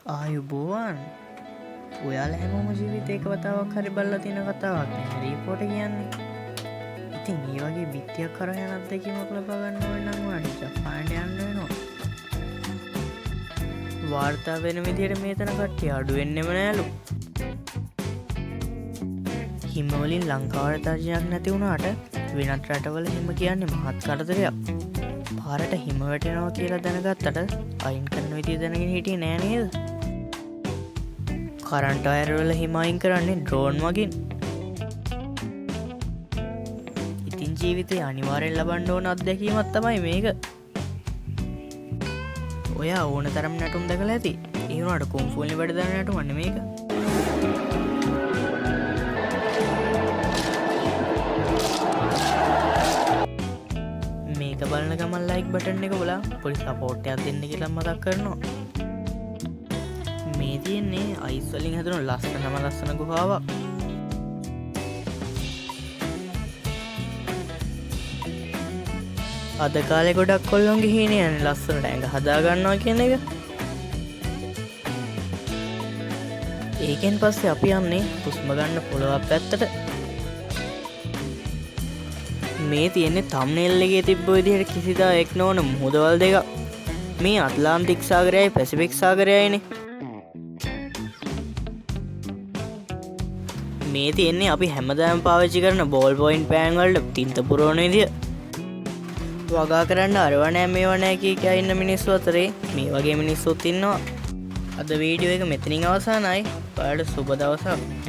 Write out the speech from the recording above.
ආයුබෝවන් ඔයාලා හැමෝම ජීවිතේක වතාවක් හරි බලලා තියෙන කතාවක් නේ රිපෝට් එක කියන්නේ. ඉතින් මේ වගේ බිත්තියක් කරා යන අත්දැකීමක් ලබා ගන්න ඕන නම් ඔයාලට ජපානට යන්න වෙනවා. වාර්තා වෙන විදිහට මේතන කට්ටිය අඩු වෙන්නෙම නෑලු. හිම වලින් ලංකාවට තර්ජනයක් නැති වුණාට වෙනත් රටවල හිම කියන්නේ මහත් කරදරයක්. පාරට හිම වැටෙනවා කියලා දැනගත්තට අයින් කරන විදිය දැනගෙන හිටියේ නෑ නේද? කරන්ට් වයර් වල හිම අයින් කරන්නේ ඩ්‍රෝන් වගින්. ඉතින් ජීවිතේ අනිවාර්යෙන් ලබන්න ඕන අත්දැකීමක් තමයි මේක. ඔයා ඕන තරම් නැටුම් දැකලා ඇති. ඒ වුණාට කුන්ෆු වලින් වැඩ දාන නැටුම් අන්න මේක. මේක බලන ගමන් ලයික් බටන් එක ඔබලා පොඩි සපෝට් එකක් දෙන්න කියලා මතක් කරනවා. මේ තියෙන්නේ අයිස් වලින් හැදුණු ලස්සන ගුහාවක්. අද කාලේ ගොඩක් කොල්ලොන් ගිහින් යන්නේ ලස්සනට ඇඟ හදා ගන්නවා කියන එක. ඒකෙන් පස්සේ අපි යන්නේ හුස්ම ගන්න පොළොවක් පැත්තට. මේ තියෙන්නේ තම්බ්නේල් එකේ තිබ්බ විදිහට කිසිදා එක් නොවන මුහුදවල් දෙකක්. මේ ඇට්ලාන්ටික් සාගරයයි පැසිෆික් සාගරයයිනේ. මේ තියෙන්නේ අපි හැමදාම පාවිච්චි කරන බෝල් පොයින්ට් පෑන් වලට තින්ත පුරවන විදිය. වගා කරන්න අරව නෑ මේව නෑ කිය ඉන්න මිනිස්සු අතරේ මේ වගේ මිනිස්සුත් ඉන්නවා. අද වීඩියෝ එක මෙතනින් අවසానයි. ඔයාලට සුබ දවසක්.